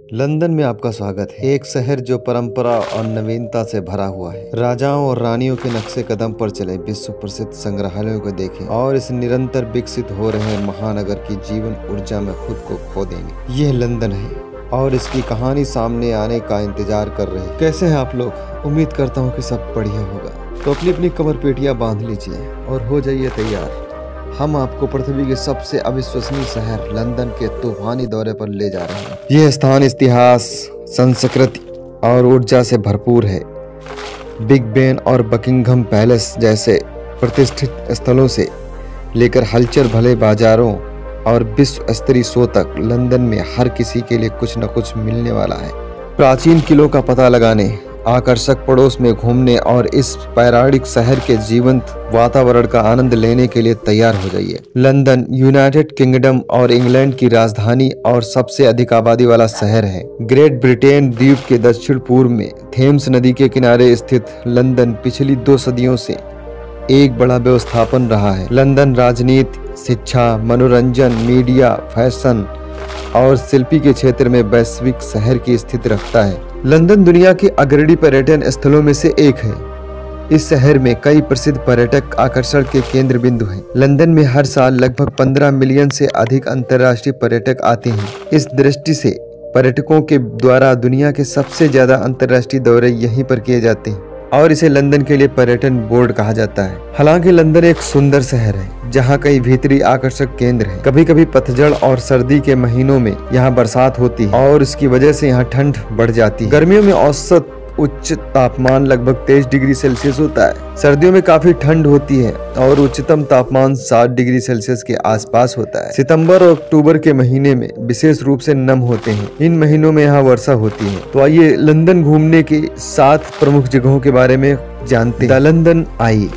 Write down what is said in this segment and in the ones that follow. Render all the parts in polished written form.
London में आपका स्वागत है। एक शहर जो परंपरा और नवीनता से भरा हुआ है। राजाओं और रानियों के नक्शे कदम पर चले, विश्व प्रसिद्ध संग्रहालयों को देखें और इस निरंतर विकसित हो रहे महानगर की जीवन ऊर्जा में खुद को खो देंगे। यह लंदन है और इसकी कहानी सामने आने का इंतजार कर रहे हैं। कैसे हैं आप लोग? उम्मीद करता हूँ कि सब बढ़िया होगा। तो अपनी अपनी कमर पेटियां बांध लीजिए और हो जाइए तैयार। हम आपको पृथ्वी के सबसे अविश्वसनीय शहर लंदन के तूफानी दौरे पर ले जा रहे हैं। यह स्थान इतिहास, संस्कृति और ऊर्जा से भरपूर है। बिग बेन और बकिंघम पैलेस जैसे प्रतिष्ठित स्थलों से लेकर हलचल भले बाजारों और विश्व स्तरीय शो तक, लंदन में हर किसी के लिए कुछ न कुछ मिलने वाला है। प्राचीन किलों का पता लगाने, आकर्षक पड़ोस में घूमने और इस पौराणिक शहर के जीवंत वातावरण का आनंद लेने के लिए तैयार हो जाइए। लंदन यूनाइटेड किंगडम और इंग्लैंड की राजधानी और सबसे अधिक आबादी वाला शहर है। ग्रेट ब्रिटेन द्वीप के दक्षिण पूर्व में थेम्स नदी के किनारे स्थित लंदन पिछली 2 सदियों से एक बड़ा व्यवस्थापन रहा है। लंदन राजनीति, शिक्षा, मनोरंजन, मीडिया, फैशन और शिल्पी के क्षेत्र में वैश्विक शहर की स्थिति रखता है। लंदन दुनिया के अग्रणी पर्यटन स्थलों में से एक है। इस शहर में कई प्रसिद्ध पर्यटक आकर्षण के केंद्र बिंदु हैं। लंदन में हर साल लगभग 15 मिलियन से अधिक अंतर्राष्ट्रीय पर्यटक आते हैं। इस दृष्टि से पर्यटकों के द्वारा दुनिया के सबसे ज्यादा अंतर्राष्ट्रीय दौरे यहीं पर किए जाते हैं और इसे लंदन के लिए पर्यटन बोर्ड कहा जाता है। हालांकि लंदन एक सुंदर शहर है जहां कई भीतरी आकर्षक केंद्र हैं। कभी कभी पतझड़ और सर्दी के महीनों में यहां बरसात होती है और इसकी वजह से यहां ठंड बढ़ जाती है। गर्मियों में औसत उच्च तापमान लगभग 23 डिग्री सेल्सियस होता है। सर्दियों में काफी ठंड होती है और उच्चतम तापमान 7 डिग्री सेल्सियस के आसपास होता है। सितंबर और अक्टूबर के महीने में विशेष रूप से नम होते हैं। इन महीनों में यहाँ वर्षा होती है। तो आइए लंदन घूमने की 7 प्रमुख जगहों के बारे में जानते हैं। The London I.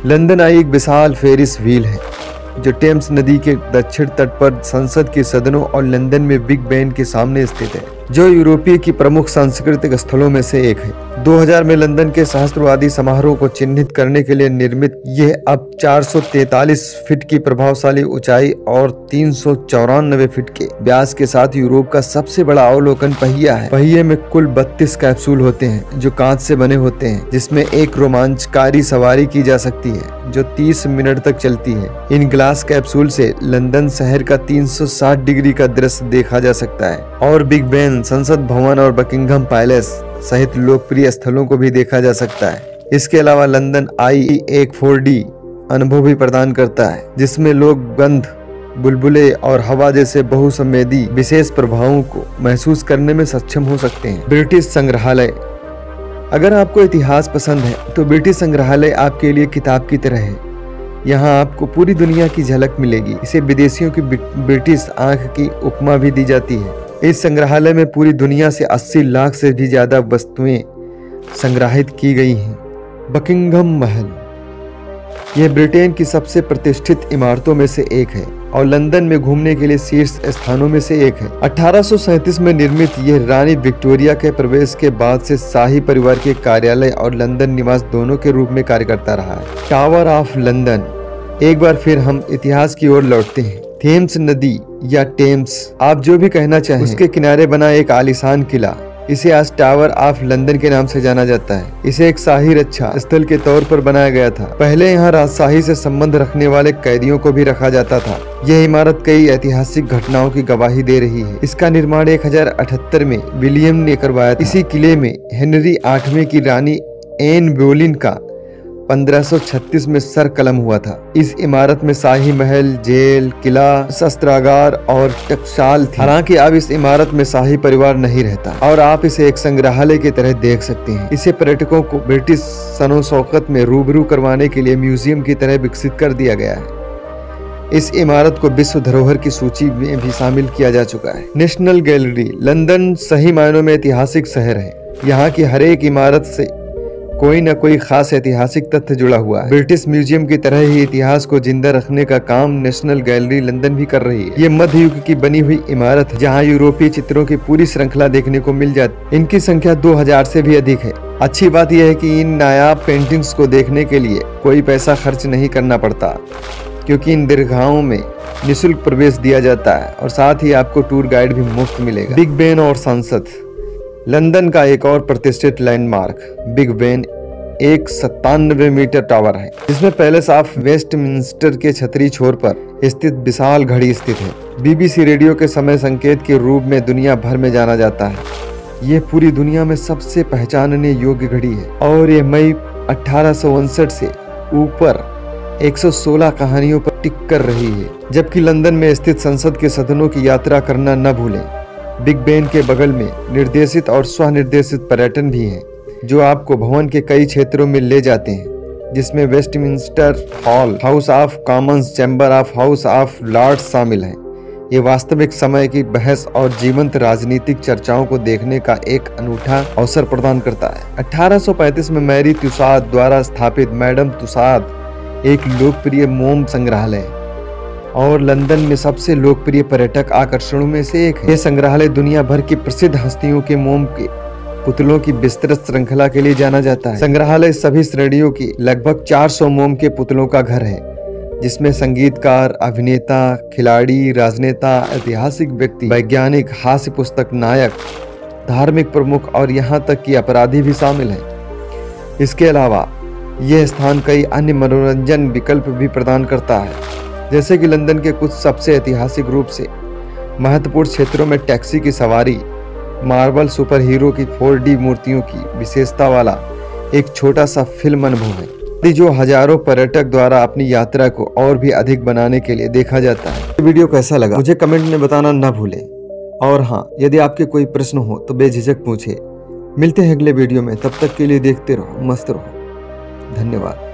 लंदन आई एक विशाल फेरिस व्हील है जो टेम्स नदी के दक्षिण तट पर संसद के सदनों और लंदन में बिग बेन के सामने स्थित है, जो यूरोपीय की प्रमुख सांस्कृतिक स्थलों में से एक है। 2000 में लंदन के सहस्त्रवादी समारोह को चिन्हित करने के लिए निर्मित यह अब 443 फीट की प्रभावशाली ऊंचाई और 394 फीट के व्यास के साथ यूरोप का सबसे बड़ा अवलोकन पहिया है। पहिए में कुल 32 कैप्सूल होते हैं जो कांच से बने होते हैं, जिसमें एक रोमांचकारी सवारी की जा सकती है जो 30 मिनट तक चलती है। इन ग्लास कैप्सूल से लंदन शहर का 360 डिग्री का दृश्य देखा जा सकता है और बिग बेन, संसद भवन और बकिंघम पैलेस सहित लोकप्रिय स्थलों को भी देखा जा सकता है। इसके अलावा लंदन आई एक 4D अनुभव भी प्रदान करता है, जिसमें लोग गंध, बुलबुले और हवा जैसे बहुसंवेदी विशेष प्रभावों को महसूस करने में सक्षम हो सकते हैं। ब्रिटिश संग्रहालय। अगर आपको इतिहास पसंद है तो ब्रिटिश संग्रहालय आपके लिए किताब की तरह है। यहाँ आपको पूरी दुनिया की झलक मिलेगी। इसे विदेशियों की ब्रिटिश आंख की उपमा भी दी जाती है। इस संग्रहालय में पूरी दुनिया से 80 लाख से भी ज्यादा वस्तुएं संग्रहित की गई हैं। बकिंघम महल। यह ब्रिटेन की सबसे प्रतिष्ठित इमारतों में से एक है और लंदन में घूमने के लिए शीर्ष स्थानों में से एक है। 1837 में निर्मित यह रानी विक्टोरिया के प्रवेश के बाद से शाही परिवार के कार्यालय और लंदन निवास दोनों के रूप में कार्य करता रहा है। Tower of London. एक बार फिर हम इतिहास की ओर लौटते हैं। थेम्स नदी या टेम्स, आप जो भी कहना चाहें, उसके किनारे बना एक आलीशान किला, इसे आज टावर ऑफ लंदन के नाम से जाना जाता है। इसे एक शाही रक्षा स्थल के तौर पर बनाया गया था। पहले यहाँ राजशाही से संबंध रखने वाले कैदियों को भी रखा जाता था। यह इमारत कई ऐतिहासिक घटनाओं की गवाही दे रही है। इसका निर्माण 1078 में विलियम ने करवाया था। इसी किले में हेनरी 8वें की रानी एन बोलीन का 1536 में सर कलम हुआ था। इस इमारत में शाही महल, जेल, किला, शस्त्रागार और टकसाल थी। हालांकि अब इस इमारत में शाही परिवार नहीं रहता और आप इसे एक संग्रहालय की तरह देख सकते हैं। इसे पर्यटकों को ब्रिटिश सनो शौकत में रूबरू करवाने के लिए म्यूजियम की तरह विकसित कर दिया गया है। इस इमारत को विश्व धरोहर की सूची में भी शामिल किया जा चुका है। National gallery. लंदन सही मायनों में ऐतिहासिक शहर है। यहाँ की हर एक इमारत से कोई न कोई खास ऐतिहासिक तथ्य जुड़ा हुआ है। ब्रिटिश म्यूजियम की तरह ही इतिहास को जिंदा रखने का काम नेशनल गैलरी लंदन भी कर रही है। ये मध्य युग की बनी हुई इमारत है जहाँ यूरोपीय चित्रों की पूरी श्रृंखला देखने को मिल जाती। इनकी संख्या 2000 से भी अधिक है। अच्छी बात यह है कि इन नायाब पेंटिंग्स को देखने के लिए कोई पैसा खर्च नहीं करना पड़ता क्योंकि इन दीर्घाओं में निःशुल्क प्रवेश दिया जाता है और साथ ही आपको टूर गाइड भी मुफ्त मिलेगा। बिग बेन और संसद। लंदन का एक और प्रतिष्ठित लैंडमार्क बिग बेन एक 97 मीटर टावर है, जिसमें पहले साफ वेस्टमिंस्टर के छतरी छोर पर स्थित विशाल घड़ी स्थित है। BBC रेडियो के समय संकेत के रूप में दुनिया भर में जाना जाता है। ये पूरी दुनिया में सबसे पहचानने योग्य घड़ी है और ये मई 1859 से ऊपर 116 कहानियों पर टिक कर रही है। जबकि लंदन में स्थित संसद के सदनों की यात्रा करना न भूलें। बिग बेन के बगल में निर्देशित और स्वनिर्देशित पर्यटन भी हैं, जो आपको भवन के कई क्षेत्रों में ले जाते हैं, जिसमें Westminster Hall, House of Commons, Chamber of House of Lords शामिल हैं। ये वास्तविक समय की बहस और जीवंत राजनीतिक चर्चाओं को देखने का एक अनूठा अवसर प्रदान करता है। 1835 में मैरी तुसाद द्वारा स्थापित मैडम तुसाद एक लोकप्रिय मोम संग्रहालय और लंदन में सबसे लोकप्रिय पर्यटक आकर्षणों में से एक है। यह संग्रहालय दुनिया भर की प्रसिद्ध हस्तियों के मोम के पुतलों की विस्तृत श्रृंखला के लिए जाना जाता है। संग्रहालय सभी श्रेणियों की लगभग 400 मोम के पुतलों का घर है, जिसमें संगीतकार, अभिनेता, खिलाड़ी, राजनेता, ऐतिहासिक व्यक्ति, वैज्ञानिक, हास्य पुस्तक नायक, धार्मिक प्रमुख और यहाँ तक कि अपराधी भी शामिल हैं। इसके अलावा यह स्थान कई अन्य मनोरंजन विकल्प भी प्रदान करता है, जैसे कि लंदन के कुछ सबसे ऐतिहासिक रूप से महत्वपूर्ण क्षेत्रों में टैक्सी की सवारी, मार्वल सुपर हीरो की 4D मूर्तियों की विशेषता वाला एक छोटा सा फिल्म अनुभव है, जो हजारों पर्यटक द्वारा अपनी यात्रा को और भी अधिक बनाने के लिए देखा जाता है। वीडियो कैसा लगा मुझे कमेंट में बताना ना भूलें और हाँ, यदि आपके कोई प्रश्न हो तो बेझिझक पूछे। मिलते हैं अगले वीडियो में, तब तक के लिए देखते रहो, मस्त रहो। धन्यवाद।